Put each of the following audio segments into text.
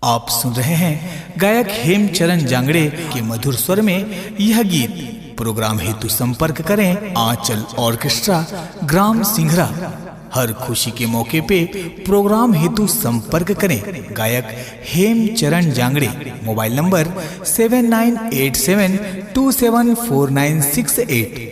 आप सुन रहे हैं गायक हेमचरण जांगड़े के मधुर स्वर में यह गीत। प्रोग्राम हेतु संपर्क करें आंचल ऑर्केस्ट्रा, ग्राम सिंघरा। हर खुशी के मौके पे प्रोग्राम हेतु संपर्क करें गायक हेमचरण जांगड़े। Mobile number 7987274968।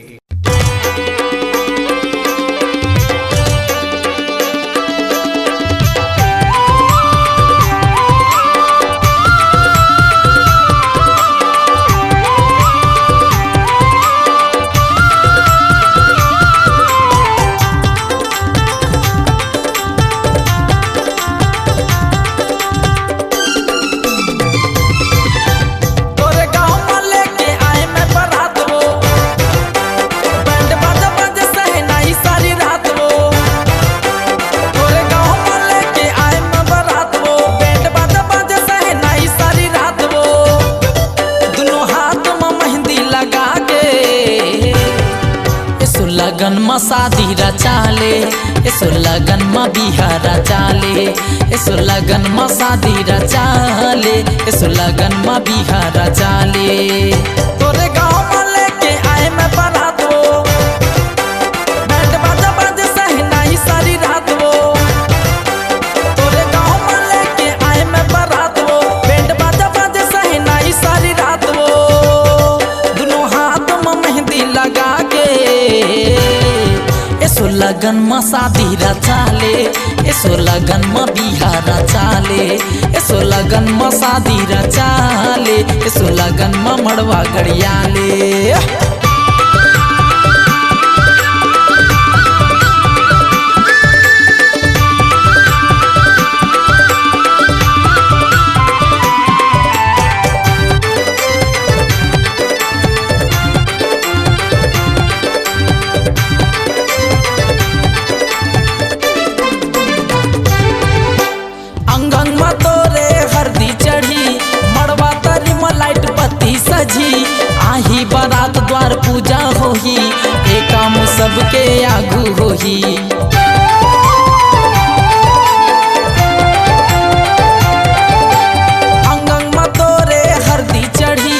लगन में शादी रचाले, इसो लगन में बिहार रचाले, इसो लगन में शादी रचाले, इसो लगन में बिहार रचाले। तोरे गाँव में लेके आए मैं बारात वो, बैंड बाजा बाजे सहनाई सारी रात वो। तोरे गाँव में लेके आए मैं बारात वो, बैंड बाजा बाजे सहनाई सारी रात वो। दोनों हाथ में मेहंदी लगा के इसो लगन में शादी रचाले, इसो लगन में बिहार रचाले, इसो लगन में शादी रचाले, इसो लगन में मड़वा गड़ियाले। आही बारात द्वार पूजा होही, एक काम सबके आगू होही। अंगंग में तोरे हरदी चढ़ी,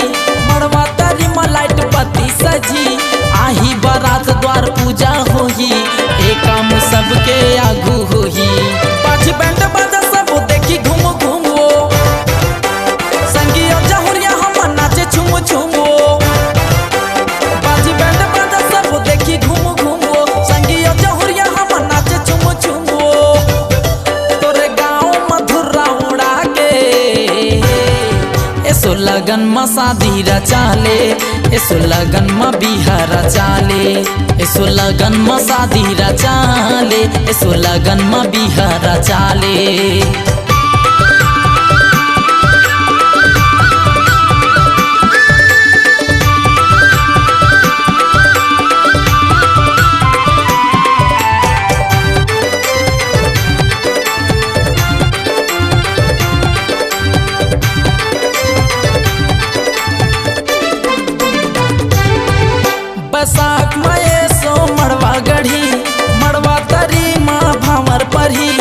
मड़वा तारी में लाइट पत्ती सजी। आही बारात द्वार पूजा होही, एक काम सबके आगू होही। पाछी बैंड बाजा सब देखी घूम घूम वो, संगियो जहुरिया हम नाचे झूम झूम। इसो लगन में शादी रचाले, इसो लगन में बिहार रचाले, इसो लगन में शादी रचाले, इसो लगन में बिहार रचाले। बैसाख में सो मड़वा गढ़ी, मड़वा तरी माँ भावर पढ़ी।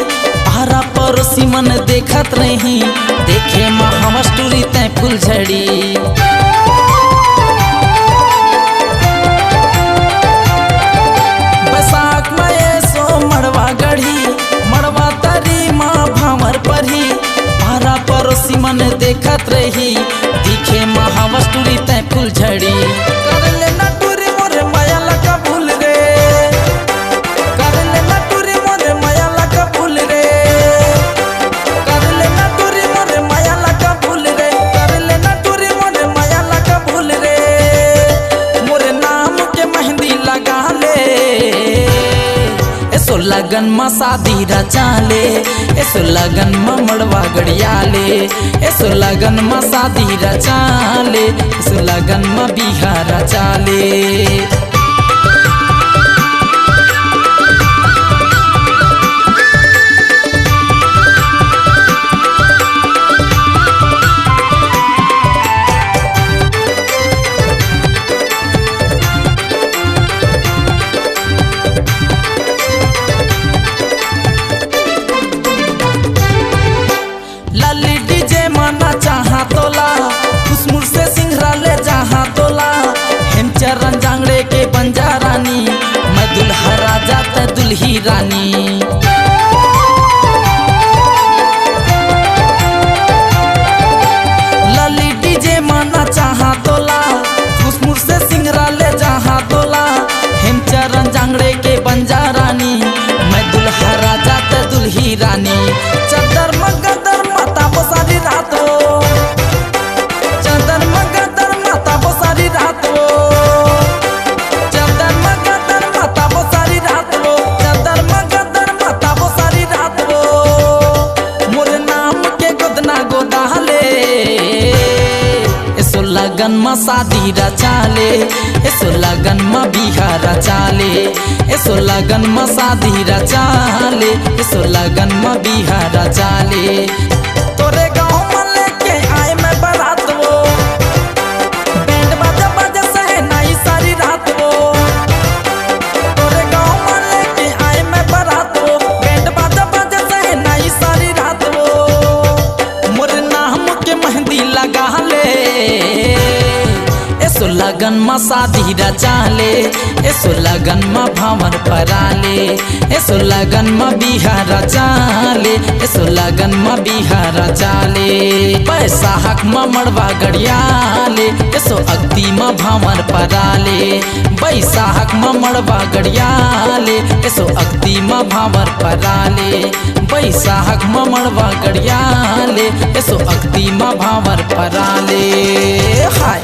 हरा पड़ोसी मन देखत रही, देखे माँ हमर टूरी तय फूल झड़ी। बैसाख में सो मड़वा गढ़ी, मड़वा तरी माँ भावर पढ़ी। हरा पड़ोसी मन देखत रही, दिखे माँ हमर टूरी तय फूल झड़ी। लगन में शादी रचाले, इसो लगन में मड़वा गड़ियाले, इसो लगन में शादी रचाले, इसो लगन में बिहार रचाले। लली डीजे माना चाहा तोला खुशमुर से सिंघरा ले जहाँ तोला हेमचरण जांगड़े के बंजा रानी मैं दुल्हा राजा ते दुल्ही रानी लली डीजे माना चाहा तोला खुशमुर से सिंघरा ले जहाँ तोला हेमचरण जांगड़े के बंजा रानी मैं दुल्हा राजा ते दुल्ही रानी चदर मगदर माता बसारी रात हो चदर मगदर माता बसारी रात हो चदर मगदर माता बसारी रात हो चदर मगदर माता बसारी रात हो मोर नाम के गोदना गोदाले एसो लगन में शादी रचाले एसो लगन में बिहार रचाले एसो लगन में शादी रचाले एसो लगन में बिहार रचाले तोरे गाँव में लेके आए मैं बारात वो बैंड बाजा बाजा सहनाई सारी रात वो तोरे गाँव में लेके आए मैं बारात वो बैंड बाजा बाजा सहनाई सारी रात वो मोर नाम के मेहंदी लगा ले एसो लगन में शादी रचाले एसो लगन में भावर पराले एसो लगन में बिहार रचाले एसो लगन में बिहार रचाले पैसा हक में मड़वा गड़ियाले एसो अगती में भावर पराले बैसाख में मड़वा गड़ियाले एसो अगती में भावर पराले बैसाख में मड़वा गड़ियाले एसो अगती में भावर पराले हाय